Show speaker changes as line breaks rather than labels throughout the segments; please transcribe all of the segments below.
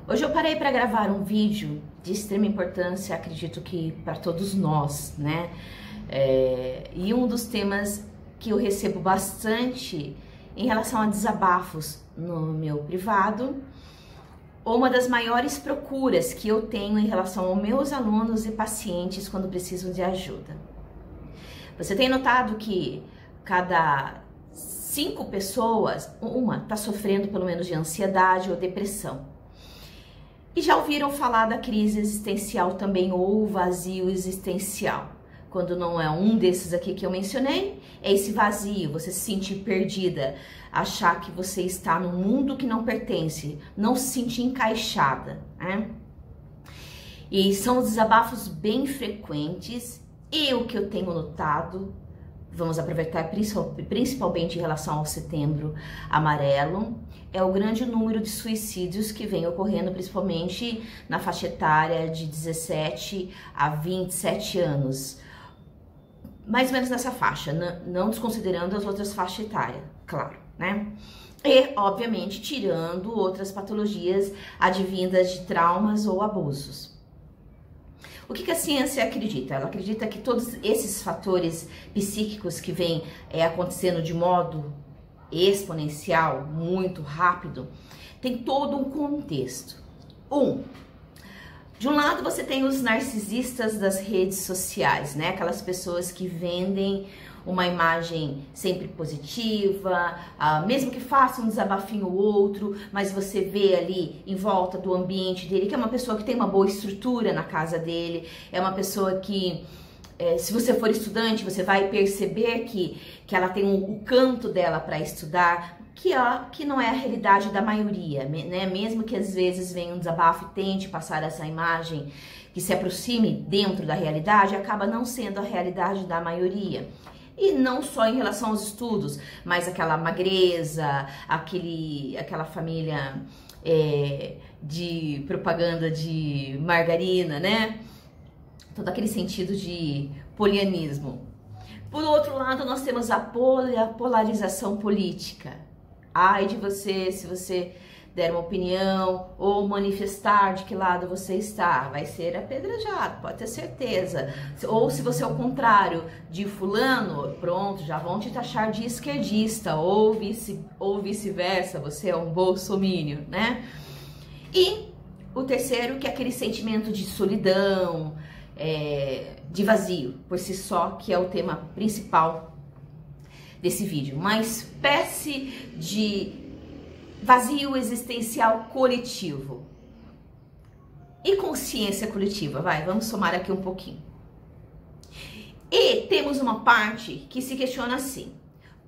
Hoje eu parei para gravar um vídeo de extrema importância, acredito que para todos nós, né? E um dos temas que eu recebo bastante em relação a desabafos no meu privado, ou uma das maiores procuras que eu tenho em relação aos meus alunos e pacientes quando precisam de ajuda. Você tem notado que cada 5 pessoas, uma está sofrendo pelo menos de ansiedade ou depressão. E já ouviram falar da crise existencial também, ou vazio existencial. Quando não é um desses aqui que eu mencionei, é esse vazio, você se sentir perdida, achar que você está num mundo que não pertence, não se sentir encaixada, né? E são desabafos bem frequentes, e o que eu tenho notado, vamos aproveitar principalmente em relação ao Setembro Amarelo, é o grande número de suicídios que vem ocorrendo principalmente na faixa etária de 17 a 27 anos. Mais ou menos nessa faixa, não desconsiderando as outras faixas etárias, claro, né? E, obviamente, tirando outras patologias advindas de traumas ou abusos. O que a ciência acredita? Ela acredita que todos esses fatores psíquicos que vêm acontecendo de modo exponencial, muito rápido, tem todo um contexto. De um lado você tem os narcisistas das redes sociais, né? Aquelas pessoas que vendem uma imagem sempre positiva, mesmo que faça um desabafinho ou outro, mas você vê ali em volta do ambiente dele que é uma pessoa que tem uma boa estrutura na casa dele, é uma pessoa que, se você for estudante, você vai perceber que ela tem o canto dela para estudar, que não é a realidade da maioria, né? Mesmo que às vezes venha um desabafo e tente passar essa imagem que se aproxime dentro da realidade, acaba não sendo a realidade da maioria. E não só em relação aos estudos, mas aquela magreza, aquela família de propaganda de margarina, né? Todo aquele sentido de polianismo. Por outro lado, nós temos a polarização política. Ai de você, se você der uma opinião ou manifestar de que lado você está, vai ser apedrejado, pode ter certeza. Ou se você é o contrário de fulano, pronto, já vão te taxar de esquerdista, ou vice-versa, você é um bolsominion, né? E o terceiro, que é aquele sentimento de solidão, de vazio, por si só, que é o tema principal desse vídeo, uma espécie de vazio existencial coletivo e consciência coletiva, vamos somar aqui um pouquinho. E temos uma parte que se questiona assim: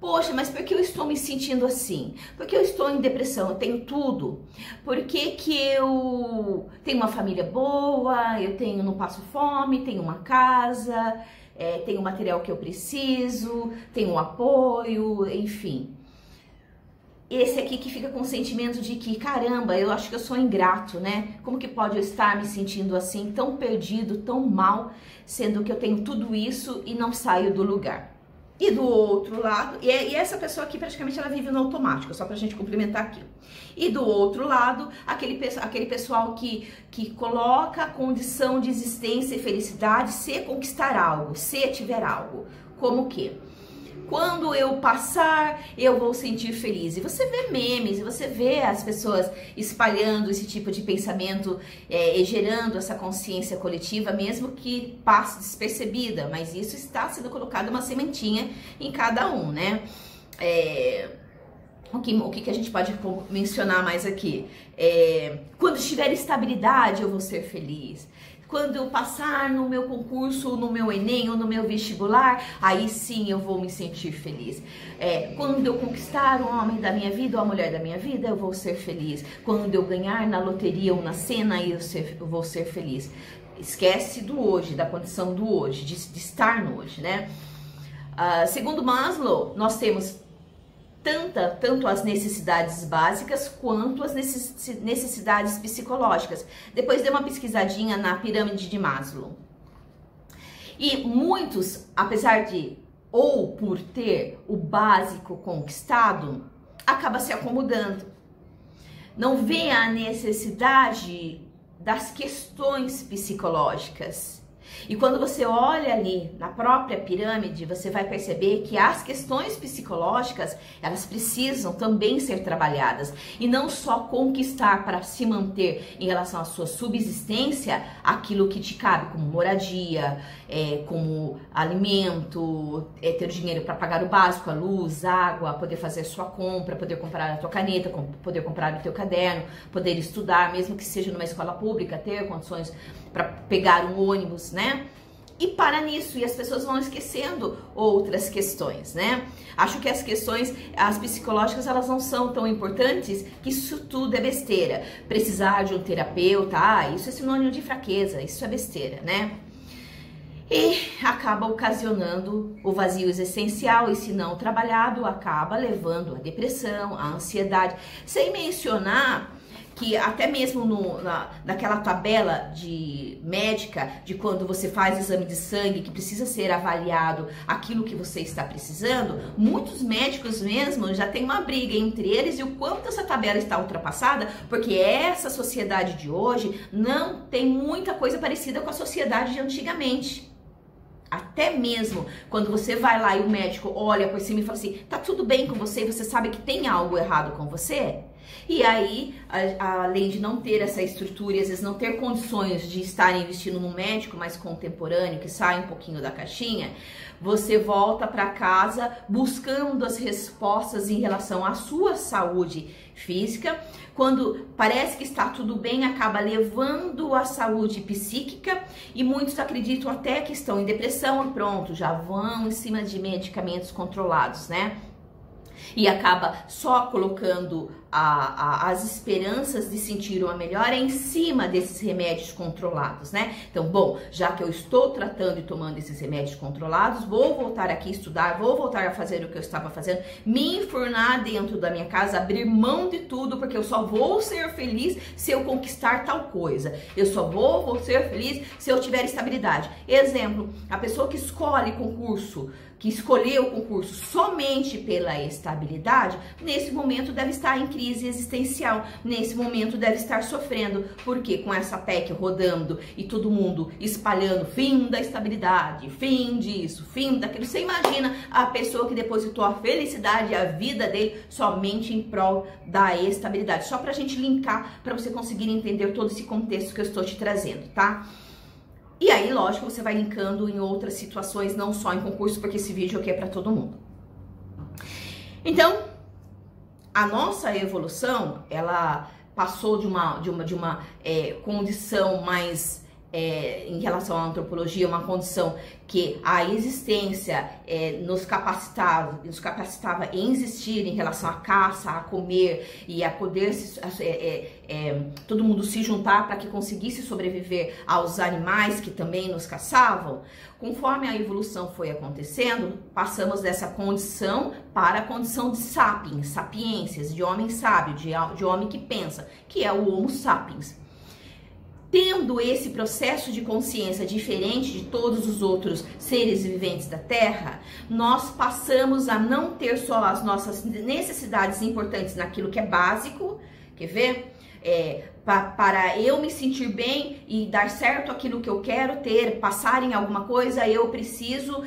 poxa, mas por que eu estou me sentindo assim? Por que eu estou em depressão? Eu tenho tudo. Por que eu tenho uma família boa, não passo fome, tenho uma casa, tenho o material que eu preciso, tenho um apoio, enfim. Esse aqui que fica com o sentimento de que, caramba, eu acho que eu sou ingrato, né? Como que pode eu estar me sentindo assim, tão perdido, tão mal, sendo que eu tenho tudo isso e não saio do lugar? E do outro lado, e essa pessoa aqui praticamente ela vive no automático, só pra gente complementar aqui. E do outro lado, aquele pessoal que coloca a condição de existência e felicidade se conquistar algo, se tiver algo. Como que? Quando eu passar, eu vou sentir feliz. E você vê memes, e você vê as pessoas espalhando esse tipo de pensamento e gerando essa consciência coletiva, mesmo que passe despercebida, mas isso está sendo colocado uma sementinha em cada um, né? O que a gente pode mencionar mais aqui? Quando tiver estabilidade, eu vou ser feliz. Quando eu passar no meu concurso, no meu Enem ou no meu vestibular, aí sim eu vou me sentir feliz. Quando eu conquistar o homem da minha vida ou a mulher da minha vida, eu vou ser feliz. Quando eu ganhar na loteria ou na cena, eu vou ser feliz. Esquece do hoje, da condição do hoje, de estar no hoje, né? Segundo Maslow, nós temos tanto as necessidades básicas quanto as necessidades psicológicas. Depois dê uma pesquisadinha na pirâmide de Maslow. E muitos, apesar de ou por ter o básico conquistado, acaba se acomodando. não vê a necessidade das questões psicológicas. E quando você olha ali na própria pirâmide, você vai perceber que as questões psicológicas, elas precisam também ser trabalhadas. E não só conquistar para se manter em relação à sua subsistência, aquilo que te cabe, como moradia, como alimento, ter dinheiro para pagar o básico, a luz, água, poder fazer sua compra, poder comprar a tua caneta, poder comprar o teu caderno, poder estudar, mesmo que seja numa escola pública, ter condições para pegar um ônibus, né? E para nisso, e as pessoas vão esquecendo outras questões, né? Acho que as questões, as psicológicas, elas não são tão importantes, que isso tudo é besteira. Precisar de um terapeuta, isso é sinônimo de fraqueza, isso é besteira, né? E acaba ocasionando o vazio existencial, e se não trabalhado, acaba levando à depressão, à ansiedade, sem mencionar que até mesmo naquela tabela de médica, de quando você faz exame de sangue, que precisa ser avaliado aquilo que você está precisando, muitos médicos mesmo já tem uma briga entre eles e o quanto essa tabela está ultrapassada, porque essa sociedade de hoje não tem muita coisa parecida com a sociedade de antigamente. Até mesmo quando você vai lá e o médico olha por cima e fala assim, tá tudo bem com você, e você sabe que tem algo errado com você. E aí, além de não ter essa estrutura e às vezes não ter condições de estar investindo num médico mais contemporâneo, que sai um pouquinho da caixinha, você volta para casa buscando as respostas em relação à sua saúde física. Quando parece que está tudo bem, acaba levando a saúde psíquica, e muitos acreditam até que estão em depressão e pronto, já vão em cima de medicamentos controlados, né? E acaba só colocando as esperanças de sentir uma melhora em cima desses remédios controlados, né? Então, bom, já que eu estou tratando e tomando esses remédios controlados, vou voltar aqui a estudar, vou voltar a fazer o que eu estava fazendo, me enfurnar dentro da minha casa, abrir mão de tudo, porque eu só vou ser feliz se eu conquistar tal coisa. Eu só vou ser feliz se eu tiver estabilidade. Exemplo, a pessoa que escolhe concurso, que escolheu o concurso somente pela estabilidade, nesse momento deve estar em crise existencial, nesse momento deve estar sofrendo, porque com essa PEC rodando e todo mundo espalhando fim da estabilidade, fim disso, fim daquilo, você imagina a pessoa que depositou a felicidade e a vida dele somente em prol da estabilidade, só pra gente linkar, pra você conseguir entender todo esse contexto que eu estou te trazendo, tá? E aí, lógico, você vai linkando em outras situações, não só em concurso, porque esse vídeo aqui é para todo mundo. Então, a nossa evolução, ela passou de uma condição mais, em relação à antropologia, uma condição que a existência nos capacitava em existir em relação à caça, a comer e a poder todo mundo se juntar para que conseguisse sobreviver aos animais que também nos caçavam. Conforme a evolução foi acontecendo, passamos dessa condição para a condição de sapiens, sapiências, de homem sábio, de homem que pensa, que é o Homo sapiens. Tendo esse processo de consciência diferente de todos os outros seres viventes da Terra, nós passamos a não ter só as nossas necessidades importantes naquilo que é básico, quer ver? Para eu me sentir bem e dar certo aquilo que eu quero ter, passar em alguma coisa, eu preciso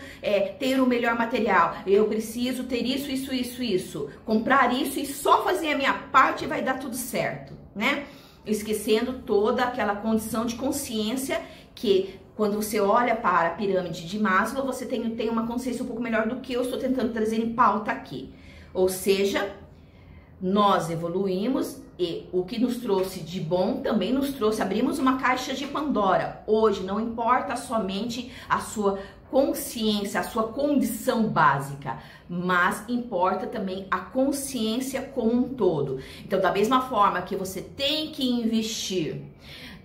ter o melhor material, eu preciso ter isso, comprar isso e só fazer a minha parte vai dar tudo certo, né? Esquecendo toda aquela condição de consciência que, quando você olha para a pirâmide de Maslow, você tem uma consciência um pouco melhor do que eu estou tentando trazer em pauta aqui. Ou seja, nós evoluímos e o que nos trouxe de bom também nos trouxe, abrimos uma caixa de Pandora. Hoje não importa somente a sua consciência, a sua condição básica, mas importa também a consciência como um todo. Então, da mesma forma que você tem que investir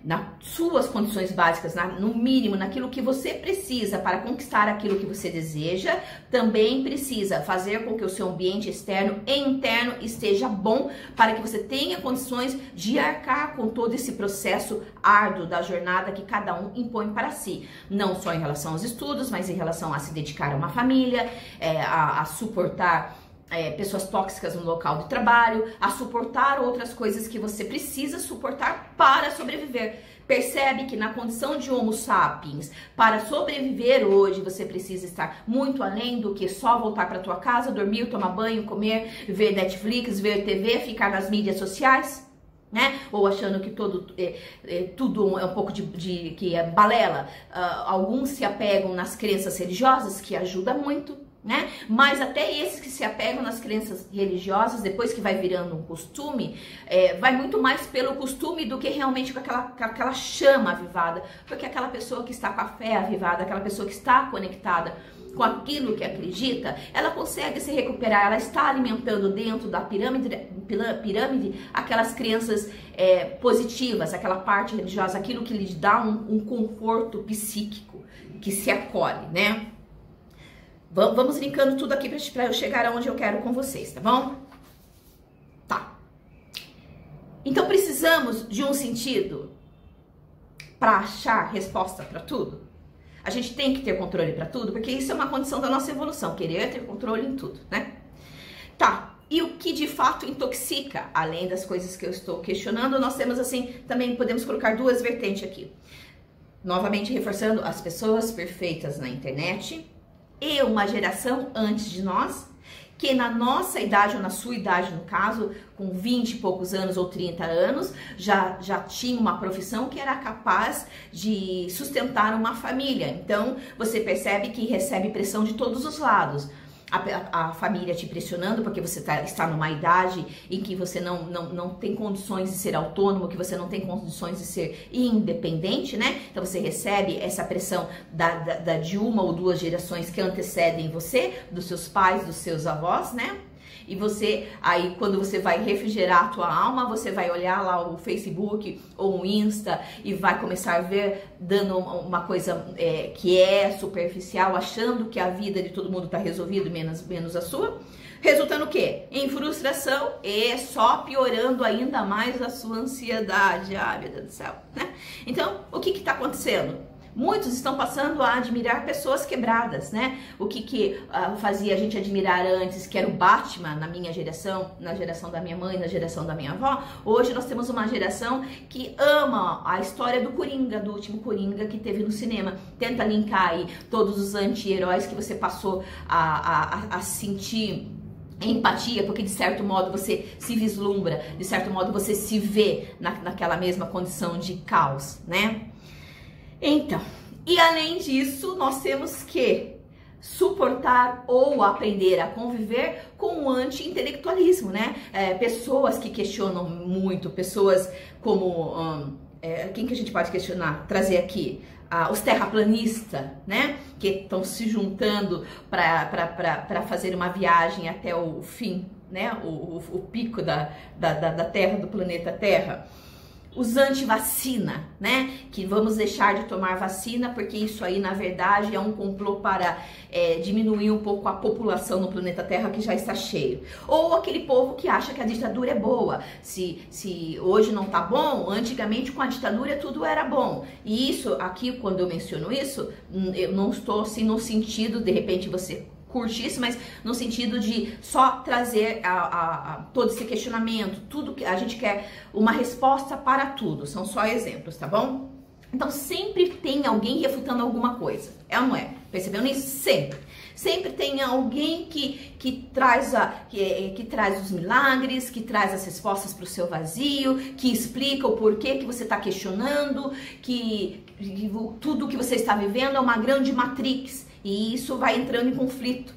nas suas condições básicas, no mínimo, naquilo que você precisa para conquistar aquilo que você deseja, também precisa fazer com que o seu ambiente externo e interno esteja bom para que você tenha condições de arcar com todo esse processo árduo da jornada que cada um impõe para si. Não só em relação aos estudos, mas em relação a se dedicar a uma família, a suportar pessoas tóxicas no local de trabalho, a suportar outras coisas que você precisa suportar para sobreviver. Percebe que na condição de Homo sapiens, para sobreviver hoje, você precisa estar muito além do que só voltar para tua casa, dormir, tomar banho, comer, ver Netflix, ver TV, ficar nas mídias sociais, né? Ou achando que tudo é um pouco que é balela. Alguns se apegam nas crenças religiosas, que ajuda muito, né? Mas até esses que se apegam nas crenças religiosas, depois que vai virando um costume, vai muito mais pelo costume do que realmente com aquela chama avivada, porque aquela pessoa que está com a fé avivada, aquela pessoa que está conectada com aquilo que acredita, ela consegue se recuperar, ela está alimentando dentro da pirâmide aquelas crenças positivas, aquela parte religiosa, aquilo que lhe dá um conforto psíquico, que se acolhe, né? Vamos linkando tudo aqui para eu chegar aonde eu quero com vocês, tá bom? Tá. Então precisamos de um sentido para achar resposta para tudo. A gente tem que ter controle para tudo, porque isso é uma condição da nossa evolução, querer ter controle em tudo, né? Tá. E o que de fato intoxica, além das coisas que eu estou questionando, nós temos assim, também podemos colocar duas vertentes aqui. Novamente reforçando as pessoas perfeitas na internet e uma geração antes de nós, que na nossa idade, ou na sua idade no caso, com 20 e poucos anos ou 30 anos, já tinha uma profissão que era capaz de sustentar uma família. Então, você percebe que recebe pressão de todos os lados. A família te pressionando porque você está numa idade em que você não tem condições de ser autônomo, que você não tem condições de ser independente, né? Então você recebe essa pressão de uma ou duas gerações que antecedem você, dos seus pais, dos seus avós, né? E você, aí quando você vai refrigerar a tua alma, você vai olhar lá o Facebook ou o Insta e vai começar a ver, dando uma coisa que é superficial, achando que a vida de todo mundo tá resolvida, menos a sua. Resultando o quê? Em frustração e só piorando ainda mais a sua ansiedade. Ah, meu Deus do céu, né? Então, o que tá acontecendo? Muitos estão passando a admirar pessoas quebradas, né? O que fazia a gente admirar antes, que era o Batman na minha geração, na geração da minha mãe, na geração da minha avó. Hoje nós temos uma geração que ama a história do Coringa, do último Coringa que teve no cinema. Tenta linkar aí todos os anti-heróis que você passou a sentir empatia, porque de certo modo você se vislumbra, de certo modo você se vê naquela mesma condição de caos, né? Então, e além disso, nós temos que suportar ou aprender a conviver com o anti-intelectualismo, né? Pessoas que questionam muito, pessoas como... quem que a gente pode questionar? Trazer aqui? Os terraplanistas, né? Que estão se juntando para fazer uma viagem até o fim, né? O pico da Terra, do planeta Terra. Os anti-vacina, né? Que vamos deixar de tomar vacina porque isso aí, na verdade, é um complô para diminuir um pouco a população no planeta Terra que já está cheio. Ou aquele povo que acha que a ditadura é boa. Se hoje não tá bom, antigamente com a ditadura tudo era bom. E isso aqui, quando eu menciono isso, eu não estou assim no sentido, de repente você curte isso, mas no sentido de só trazer todo esse questionamento, tudo que a gente quer, uma resposta para tudo, são só exemplos, tá bom? Então sempre tem alguém refutando alguma coisa, é ou não é? Percebeu nisso? Sempre tem alguém que traz os milagres, que traz as respostas para o seu vazio, que explica o porquê que você está questionando, que tudo que você está vivendo é uma grande matrix. E isso vai entrando em conflito.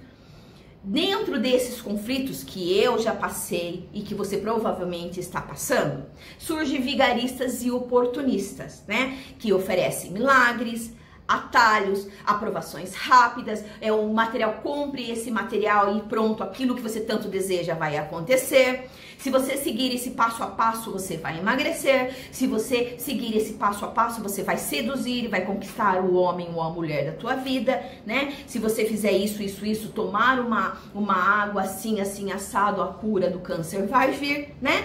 Dentro desses conflitos que eu já passei e que você provavelmente está passando, surgem vigaristas e oportunistas, né? Que oferecem milagres, atalhos, aprovações rápidas, o material, compre esse material e pronto, aquilo que você tanto deseja vai acontecer. Se você seguir esse passo a passo, você vai emagrecer. Se você seguir esse passo a passo, você vai seduzir, vai conquistar o homem ou a mulher da tua vida, né? Se você fizer isso, tomar uma água assim, assado, a cura do câncer vai vir, né?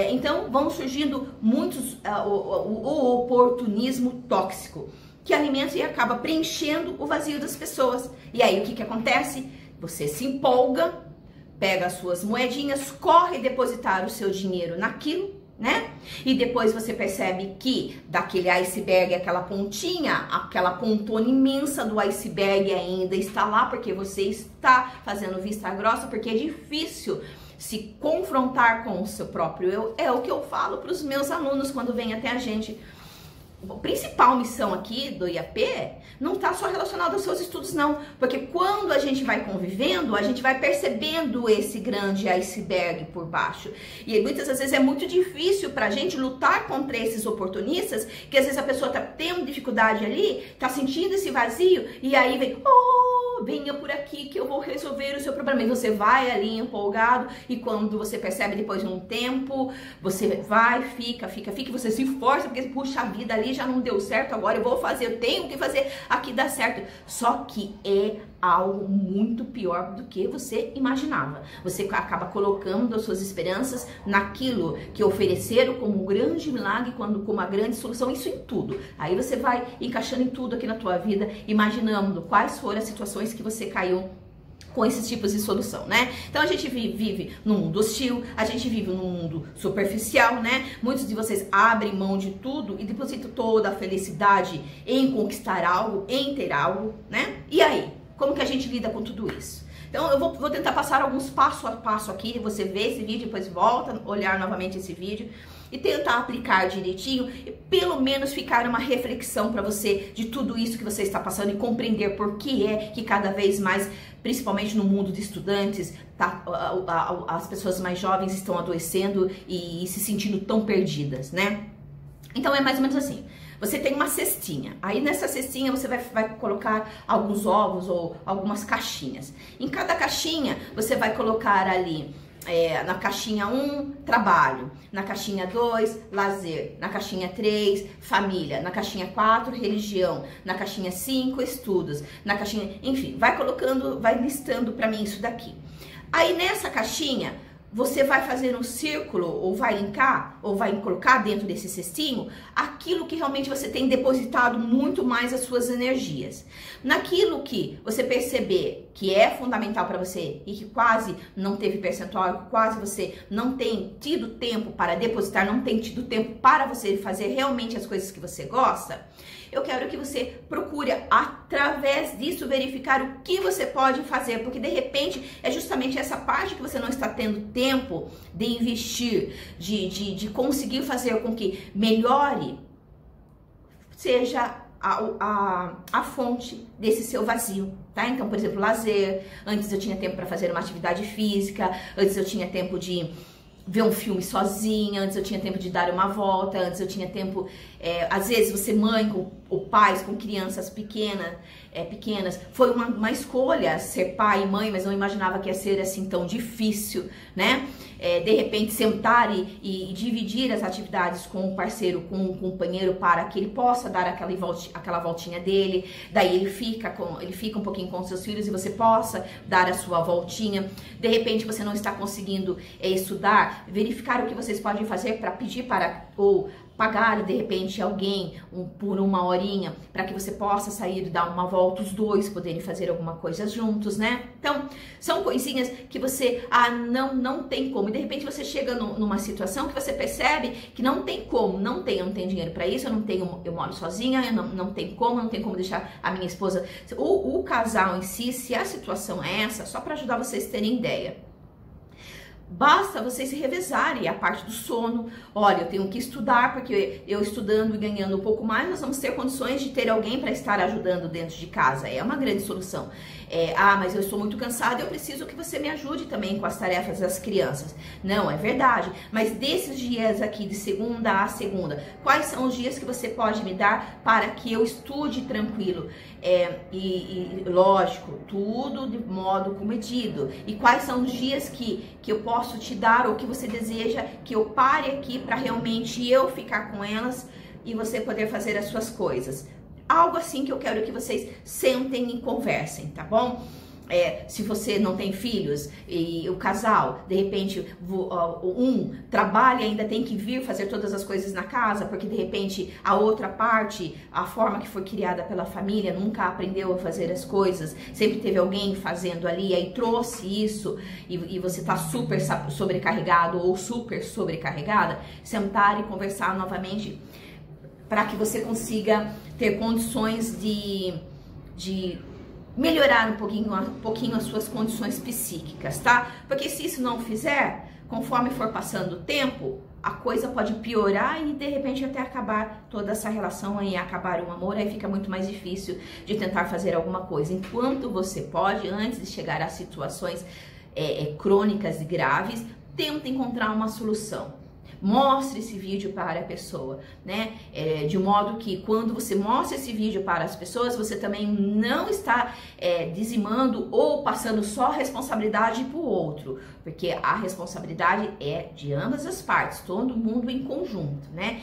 Então, vão surgindo muitos, o oportunismo tóxico, que alimenta e acaba preenchendo o vazio das pessoas. E aí, o que acontece? Você se empolga pega as suas moedinhas, corre depositar o seu dinheiro naquilo, né? E depois você percebe que daquele iceberg, aquela pontinha, aquela pontona imensa do iceberg ainda está lá, porque você está fazendo vista grossa, porque é difícil se confrontar com o seu próprio eu. É o que eu falo para os meus alunos quando vêm até a gente. A principal missão aqui do IAP não está só relacionada aos seus estudos, não. Porque quando a gente vai convivendo, a gente vai percebendo esse grande iceberg por baixo. E muitas das vezes é muito difícil para a gente lutar contra esses oportunistas, que às vezes a pessoa está tendo dificuldade ali, está sentindo esse vazio, e aí vem, venha por aqui que eu vou resolver o seu problema. E você vai ali empolgado, e quando você percebe depois de um tempo, você vai, fica, você se força, porque puxa, a vida ali já não deu certo, agora eu vou fazer, eu tenho que fazer aqui dar certo. Só que é algo muito pior do que você imaginava. Você acaba colocando as suas esperanças naquilo que ofereceram como um grande milagre, como uma grande solução, isso em tudo. Aí você vai encaixando em tudo aqui na tua vida, imaginando quais foram as situações que você caiu com esses tipos de solução, né? Então a gente vive num mundo hostil, a gente vive num mundo superficial, né? Muitos de vocês abrem mão de tudo e depositam toda a felicidade em conquistar algo, em ter algo, né? E aí, como que a gente lida com tudo isso? Então eu vou tentar passar alguns passo a passo aqui, você vê esse vídeo, depois volta a olhar novamente esse vídeo e tentar aplicar direitinho e pelo menos ficar uma reflexão para você de tudo isso que você está passando e compreender por que é que cada vez mais, principalmente no mundo de estudantes, as pessoas mais jovens estão adoecendo e se sentindo tão perdidas, né? Então é mais ou menos assim. Você tem uma cestinha, aí nessa cestinha você vai colocar alguns ovos ou algumas caixinhas. Em cada caixinha você vai colocar ali, na caixinha 1, trabalho, na caixinha 2, lazer, na caixinha 3, família, na caixinha 4, religião, na caixinha 5, estudos, na caixinha, enfim, vai colocando, vai listando para mim isso daqui. Aí nessa caixinha você vai fazer um círculo, ou vai linkar, ou vai colocar dentro desse cestinho aquilo que realmente você tem depositado muito mais as suas energias. Naquilo que você perceber que é fundamental para você e que quase não teve percentual, quase você não tem tido tempo para depositar, não tem tido tempo para você fazer realmente as coisas que você gosta, eu quero que você procure, através disso, verificar o que você pode fazer, porque de repente é justamente essa parte que você não está tendo tempo de investir, de conseguir fazer com que melhore, seja a fonte desse seu vazio, tá? Então, por exemplo, lazer. Antes eu tinha tempo para fazer uma atividade física, antes eu tinha tempo de ver um filme sozinha, antes eu tinha tempo de dar uma volta, antes eu tinha tempo, às vezes você mãe ou pais com crianças pequenas, foi uma escolha ser pai e mãe, mas não imaginava que ia ser assim tão difícil, né? De repente sentar e dividir as atividades com o parceiro, com o companheiro, para que ele possa dar aquela voltinha dele, daí ele fica um pouquinho com seus filhos e você possa dar a sua voltinha. De repente você não está conseguindo estudar, verificar o que vocês podem fazer para pedir ou pagar de repente alguém por uma horinha para que você possa sair e dar uma volta, os dois poderem fazer alguma coisa juntos, né? Então, são coisinhas que você não tem como. E de repente você chega numa situação que você percebe que não tem como, eu não tenho dinheiro para isso, eu moro sozinha, eu não tenho como deixar a minha esposa, o casal em si, se a situação é essa, só para ajudar vocês a terem ideia. Basta vocês se revezarem a parte do sono. Olha, eu tenho que estudar, porque eu estudando e ganhando um pouco mais, nós vamos ter condições de ter alguém para estar ajudando dentro de casa. É uma grande solução. Mas eu estou muito cansada, eu preciso que você me ajude também com as tarefas das crianças. Não, é verdade. Mas desses dias aqui, de segunda a segunda, quais são os dias que você pode me dar para que eu estude tranquilo? Lógico, tudo de modo comedido. E quais são os dias que eu posso te dar ou que você deseja que eu pare aqui para realmente eu ficar com elas e você poder fazer as suas coisas? Algo assim que eu quero que vocês sentem e conversem, tá bom? se você não tem filhos e o casal, de repente, um trabalha e ainda tem que vir fazer todas as coisas na casa, porque de repente a outra parte, a forma que foi criada pela família, nunca aprendeu a fazer as coisas, sempre teve alguém fazendo ali, aí trouxe isso e você tá super sobrecarregado ou super sobrecarregada, sentar e conversar novamente para que você consiga ter condições de melhorar um pouquinho as suas condições psíquicas, tá? Porque se isso não fizer, conforme for passando o tempo, a coisa pode piorar e de repente até acabar toda essa relação aí, acabar o amor, aí fica muito mais difícil de tentar fazer alguma coisa. Enquanto você pode, antes de chegar a situações crônicas e graves, tenta encontrar uma solução. Mostre esse vídeo para a pessoa, né? De modo que quando você mostra esse vídeo para as pessoas, você também não está dizimando ou passando só responsabilidade para o outro, porque a responsabilidade é de ambas as partes, todo mundo em conjunto, né?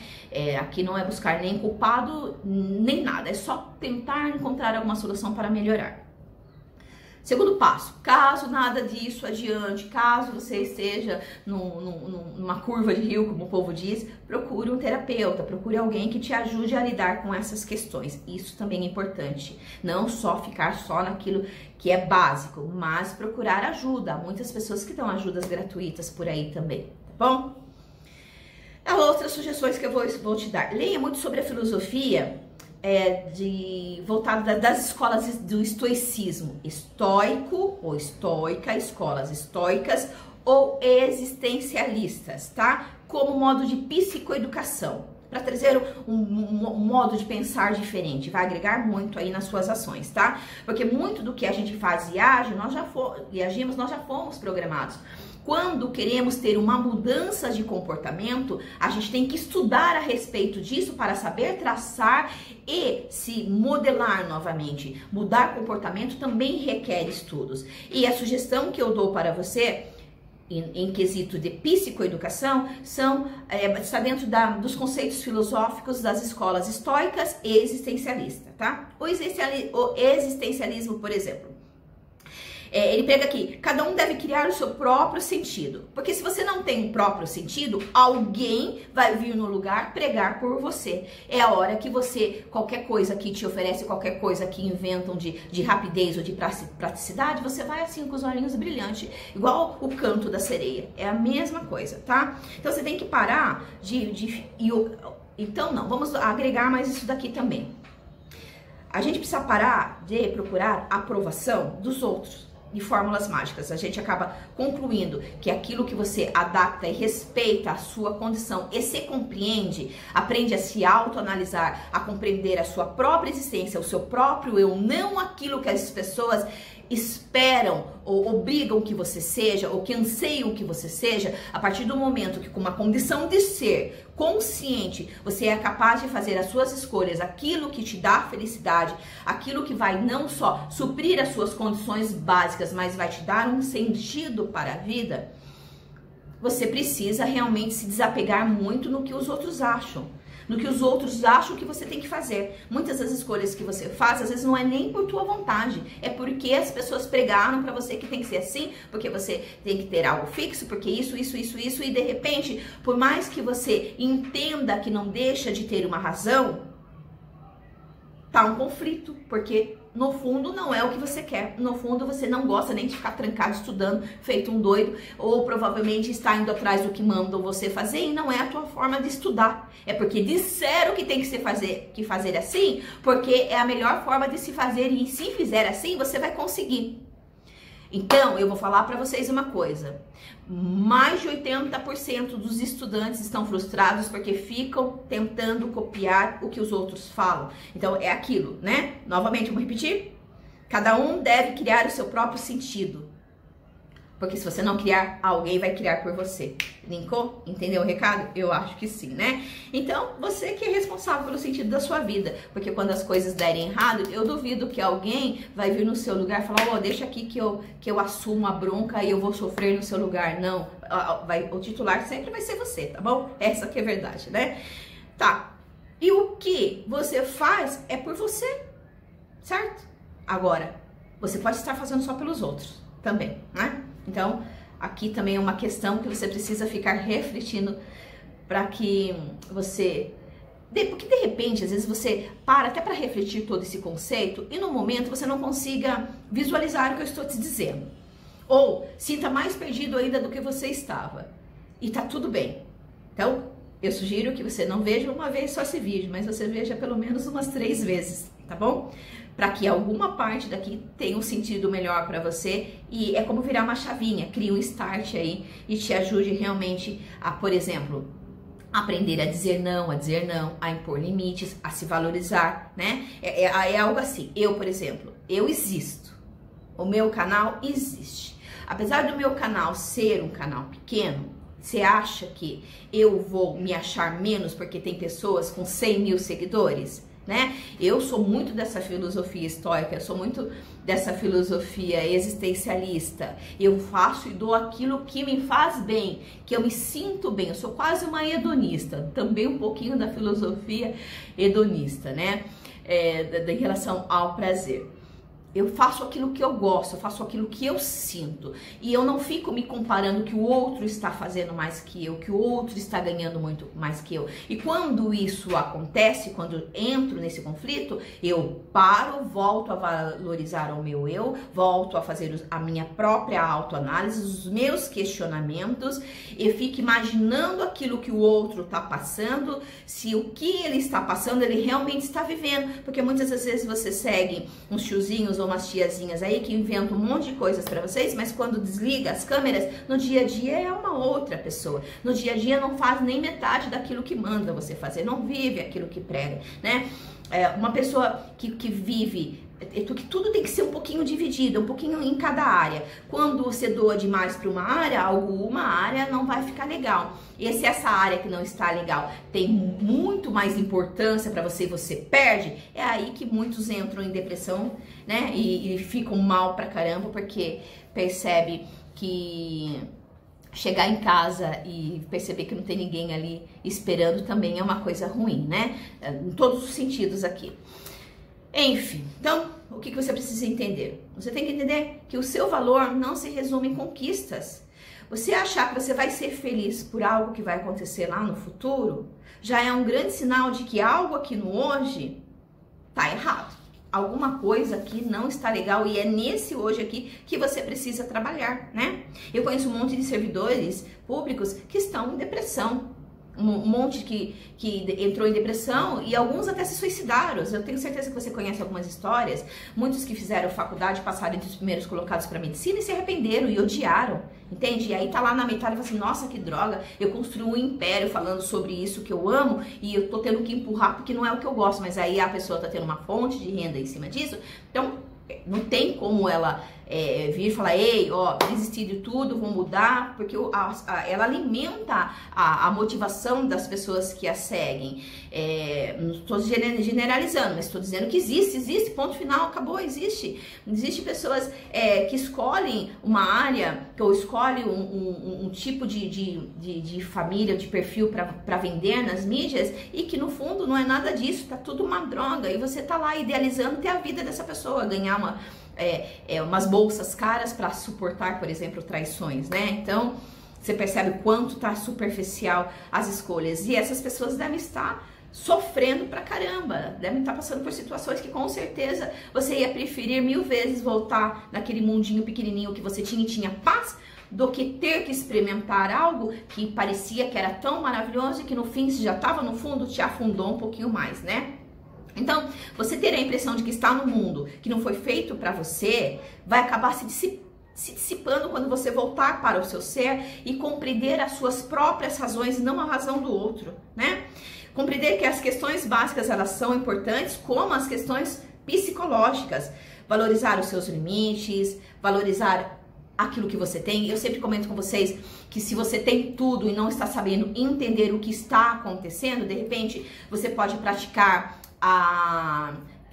Aqui não é buscar nem culpado, nem nada, é só tentar encontrar alguma solução para melhorar. Segundo passo, caso nada disso adiante, caso você esteja numa curva de rio, como o povo diz, procure um terapeuta, procure alguém que te ajude a lidar com essas questões. Isso também é importante. Não só ficar só naquilo que é básico, mas procurar ajuda. Há muitas pessoas que dão ajudas gratuitas por aí também, tá bom? Há outras sugestões que eu vou te dar. Leia muito sobre a filosofia voltado das escolas do estoicismo, estoico ou estoica, escolas estoicas ou existencialistas, tá? Como modo de psicoeducação, para trazer um modo de pensar diferente, vai agregar muito aí nas suas ações, tá? Porque muito do que a gente faz e age, nós já fomos programados. Quando queremos ter uma mudança de comportamento, a gente tem que estudar a respeito disso para saber traçar e se modelar novamente. Mudar comportamento também requer estudos. E a sugestão que eu dou para você, em quesito de psicoeducação, está dentro dos conceitos filosóficos das escolas estoicas e existencialistas, tá? O existencialismo, por exemplo, ele prega aqui, cada um deve criar o seu próprio sentido, porque se você não tem um próprio sentido, alguém vai vir no lugar pregar por você. É a hora que você, qualquer coisa que te oferece, qualquer coisa que inventam de rapidez ou de praticidade, você vai assim com os olhinhos brilhantes, igual o canto da sereia. É a mesma coisa, tá? Então você tem que parar então não, vamos agregar mais isso daqui também. A gente precisa parar de procurar a aprovação dos outros de fórmulas mágicas. A gente acaba concluindo que aquilo que você adapta e respeita a sua condição e se compreende, aprende a se autoanalisar, a compreender a sua própria existência, o seu próprio eu, não aquilo que as pessoas esperam ou obrigam que você seja, ou que anseiam que você seja. A partir do momento que, com uma condição de ser consciente, você é capaz de fazer as suas escolhas, aquilo que te dá felicidade, aquilo que vai não só suprir as suas condições básicas, mas vai te dar um sentido para a vida, você precisa realmente se desapegar muito no que os outros acham. No que os outros acham que você tem que fazer. Muitas das escolhas que você faz, às vezes não é nem por tua vontade, é porque as pessoas pregaram pra você que tem que ser assim, porque você tem que ter algo fixo, porque isso, e de repente, por mais que você entenda que não deixa de ter uma razão, tá um conflito, porque no fundo não é o que você quer. No fundo você não gosta nem de ficar trancado estudando, feito um doido, ou provavelmente está indo atrás do que mandam você fazer e não é a tua forma de estudar. É porque disseram que tem que fazer assim, porque é a melhor forma de se fazer e se fizer assim, você vai conseguir. Então, eu vou falar para vocês uma coisa. Mais de 80% dos estudantes estão frustrados porque ficam tentando copiar o que os outros falam. Então, é aquilo, né? Novamente, vamos repetir? Cada um deve criar o seu próprio sentido. Porque se você não criar, alguém vai criar por você. Linkou? Entendeu o recado? Eu acho que sim, né? Então, você que é responsável pelo sentido da sua vida. Porque quando as coisas derem errado, eu duvido que alguém vai vir no seu lugar e falar, ó, deixa aqui que eu assumo a bronca e eu vou sofrer no seu lugar. Não, o titular sempre vai ser você, tá bom? Essa que é a verdade, né? Tá. E o que você faz é por você, certo? Agora, você pode estar fazendo só pelos outros também, né? Então, aqui também é uma questão que você precisa ficar refletindo para que você... Porque de repente, às vezes você para até para refletir todo esse conceito e no momento você não consiga visualizar o que eu estou te dizendo. Ou sinta mais perdido ainda do que você estava. E tá tudo bem. Então, eu sugiro que você não veja uma vez só esse vídeo, mas você veja pelo menos umas 3 vezes, tá bom? Para que alguma parte daqui tenha um sentido melhor para você e é como virar uma chavinha, cria um start aí e te ajude realmente a, por exemplo, aprender a dizer não, a impor limites, a se valorizar, né? É algo assim. Eu, por exemplo, eu existo. O meu canal existe. Apesar do meu canal ser um canal pequeno, você acha que eu vou me achar menos porque tem pessoas com 100 mil seguidores, né? Eu sou muito dessa filosofia estoica, eu sou muito dessa filosofia existencialista. Eu faço e dou aquilo que me faz bem, que eu me sinto bem. Eu sou quase uma hedonista, também um pouquinho da filosofia hedonista, né? Em relação ao prazer. Eu faço aquilo que eu gosto, eu faço aquilo que eu sinto. E eu não fico me comparando que o outro está fazendo mais que eu, que o outro está ganhando muito mais que eu. E quando isso acontece, quando entro nesse conflito, eu paro, volto a valorizar o meu eu, volto a fazer a minha própria autoanálise, os meus questionamentos, e fico imaginando aquilo que o outro está passando, se o que ele está passando, ele realmente está vivendo. Porque muitas das vezes você segue uns tiozinhos ou umas tiazinhas aí que inventam um monte de coisas para vocês, mas quando desliga as câmeras, no dia a dia é uma outra pessoa. No dia a dia não faz nem metade daquilo que manda você fazer, não vive aquilo que prega, né? Uma pessoa que vive... que tudo tem que ser um pouquinho dividido, um pouquinho em cada área. Quando você doa demais para uma área, alguma área não vai ficar legal. E se essa área que não está legal tem muito mais importância para você e você perde, é aí que muitos entram em depressão, né? E ficam mal pra caramba porque percebe que chegar em casa e perceber que não tem ninguém ali esperando também é uma coisa ruim, né? Em todos os sentidos aqui. Enfim, então, o que você precisa entender? Você tem que entender que o seu valor não se resume em conquistas. Você achar que você vai ser feliz por algo que vai acontecer lá no futuro, já é um grande sinal de que algo aqui no hoje tá errado. Alguma coisa aqui não está legal e é nesse hoje aqui que você precisa trabalhar, né? Eu conheço um monte de servidores públicos que estão em depressão. Um monte que entrou em depressão e alguns até se suicidaram. Eu tenho certeza que você conhece algumas histórias. Muitos que fizeram faculdade passaram entre os primeiros colocados para medicina e se arrependeram e odiaram, entende? E aí tá lá na metade e fala assim, nossa, que droga, eu construí um império falando sobre isso que eu amo e eu tô tendo que empurrar porque não é o que eu gosto, mas aí a pessoa tá tendo uma fonte de renda em cima disso. Então, não tem como ela vir e falar, ei, ó, desisti de tudo, vou mudar, porque ela alimenta a motivação das pessoas que a seguem. Não estou generalizando, mas estou dizendo que existe, ponto final, acabou, existe. Existem pessoas que escolhem uma área, ou escolhem um tipo de família, de perfil para vender nas mídias, e que no fundo não é nada disso, tá tudo uma droga, e você tá lá idealizando ter a vida dessa pessoa, ganhar umas bolsas caras para suportar, por exemplo, traições, né? Então, você percebe o quanto tá superficial as escolhas. E essas pessoas devem estar sofrendo pra caramba, devem estar passando por situações que com certeza você ia preferir 1000 vezes voltar naquele mundinho pequenininho que você tinha e tinha paz, do que ter que experimentar algo que parecia que era tão maravilhoso e que no fim, se já estava no fundo, te afundou um pouquinho mais, né? Então, você ter a impressão de que está no mundo que não foi feito para você, vai acabar se dissipando quando você voltar para o seu ser e compreender as suas próprias razões e não a razão do outro, né? Compreender que as questões básicas, elas são importantes, como as questões psicológicas. Valorizar os seus limites, valorizar aquilo que você tem. Eu sempre comento com vocês que se você tem tudo e não está sabendo entender o que está acontecendo, de repente, você pode praticar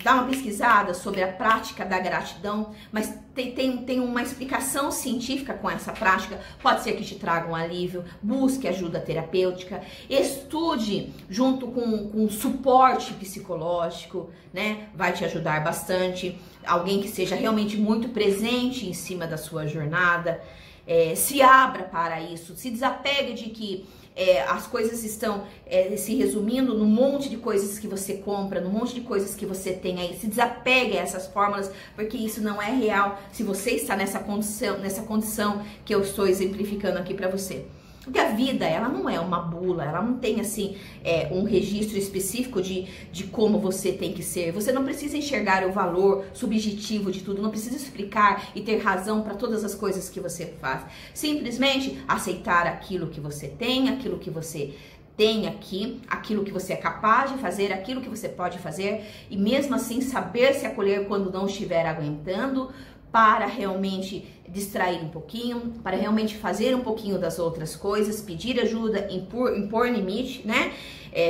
dá uma pesquisada sobre a prática da gratidão, mas tem uma explicação científica com essa prática, pode ser que te traga um alívio, busque ajuda terapêutica, estude junto com suporte psicológico, né? Vai te ajudar bastante, alguém que seja realmente muito presente em cima da sua jornada, se abra para isso, se desapegue de que as coisas estão se resumindo num monte de coisas que você compra, num monte de coisas que você tem aí. Se desapegue a essas fórmulas, porque isso não é real se você está nessa condição que eu estou exemplificando aqui para você. Porque a vida, ela não é uma bula, ela não tem assim um registro específico de como você tem que ser. Você não precisa enxergar o valor subjetivo de tudo, não precisa explicar e ter razão para todas as coisas que você faz. Simplesmente aceitar aquilo que você tem, aquilo que você tem aqui, aquilo que você é capaz de fazer, aquilo que você pode fazer, e mesmo assim saber se acolher quando não estiver aguentando, para realmente distrair um pouquinho, para realmente fazer um pouquinho das outras coisas, pedir ajuda, impor limite, né?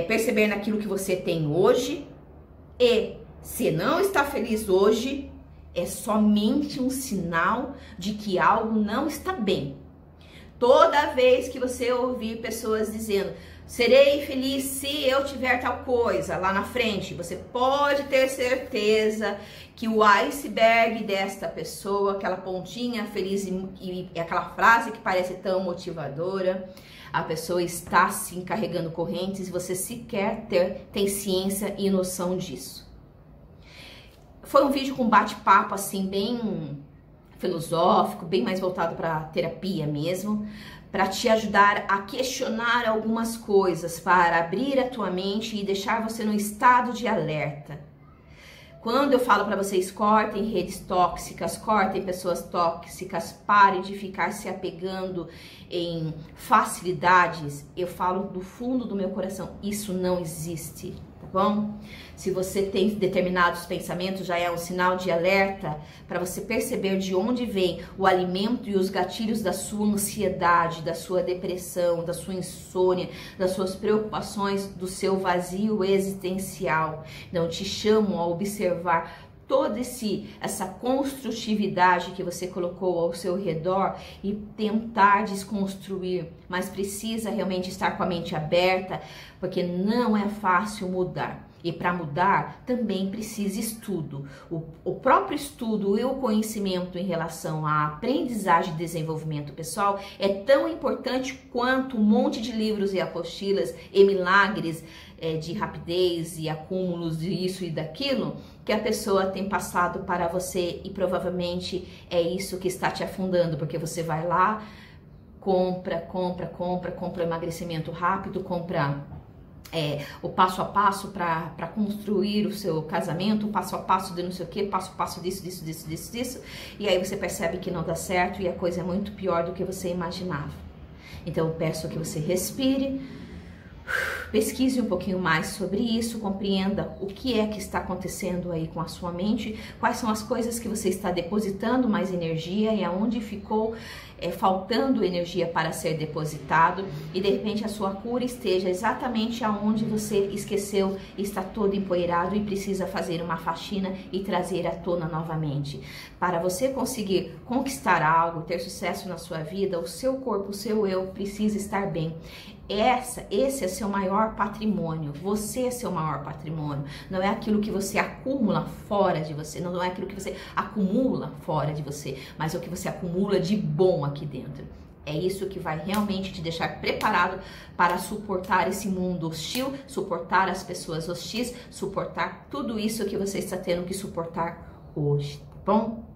Perceber naquilo que você tem hoje, e se não está feliz hoje, é somente um sinal de que algo não está bem. Toda vez que você ouvir pessoas dizendo: serei feliz se eu tiver tal coisa lá na frente, você pode ter certeza que o iceberg desta pessoa, aquela pontinha feliz e aquela frase que parece tão motivadora, a pessoa está sim carregando correntes e você sequer tem ciência e noção disso. Foi um vídeo com bate-papo assim bem filosófico, bem mais voltado para terapia mesmo, para te ajudar a questionar algumas coisas, para abrir a tua mente e deixar você num estado de alerta. Quando eu falo para vocês, cortem redes tóxicas, cortem pessoas tóxicas, parem de ficar se apegando em facilidades, eu falo do fundo do meu coração, isso não existe. Bom, se você tem determinados pensamentos, já é um sinal de alerta para você perceber de onde vem o alimento e os gatilhos da sua ansiedade, da sua depressão, da sua insônia, das suas preocupações, do seu vazio existencial. Então, te chamo a observar toda essa construtividade que você colocou ao seu redor e tentar desconstruir, mas precisa realmente estar com a mente aberta, porque não é fácil mudar. E para mudar também precisa estudo. O próprio estudo e o conhecimento em relação à aprendizagem e desenvolvimento pessoal é tão importante quanto um monte de livros e apostilas e milagres de rapidez e acúmulos de isso e daquilo que a pessoa tem passado para você, e provavelmente é isso que está te afundando, porque você vai lá, compra emagrecimento rápido, compra o passo a passo para construir o seu casamento, o passo a passo de não sei o que, passo a passo disso, e aí você percebe que não dá certo e a coisa é muito pior do que você imaginava. Então eu peço que você respire, pesquise um pouquinho mais sobre isso, compreenda o que é que está acontecendo aí com a sua mente, quais são as coisas que você está depositando mais energia e aonde ficou faltando energia para ser depositado, e de repente a sua cura esteja exatamente aonde você esqueceu, está todo empoeirado e precisa fazer uma faxina e trazer à tona novamente. Para você conseguir conquistar algo, ter sucesso na sua vida, o seu corpo, o seu eu precisa estar bem. Esse é seu maior patrimônio, você é seu maior patrimônio, não é aquilo que você acumula fora de você, não é aquilo que você acumula fora de você, mas é o que você acumula de bom aqui dentro. É isso que vai realmente te deixar preparado para suportar esse mundo hostil, suportar as pessoas hostis, suportar tudo isso que você está tendo que suportar hoje, tá bom?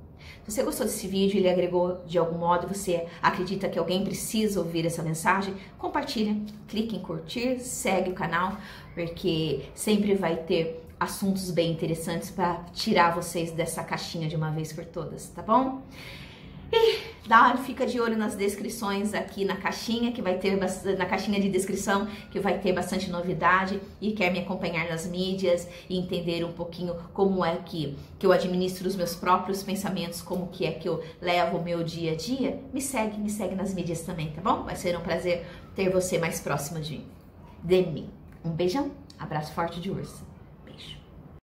Se você gostou desse vídeo e ele agregou de algum modo, você acredita que alguém precisa ouvir essa mensagem, compartilha, clique em curtir, segue o canal, porque sempre vai ter assuntos bem interessantes para tirar vocês dessa caixinha de uma vez por todas, tá bom? E fica de olho nas descrições aqui na caixinha, que vai ter na caixinha de descrição, que vai ter bastante novidade, e quer me acompanhar nas mídias e entender um pouquinho como é que eu administro os meus próprios pensamentos, como que é que eu levo o meu dia a dia, me segue nas mídias também, tá bom? Vai ser um prazer ter você mais próximo de mim. Um beijão, abraço forte de urso.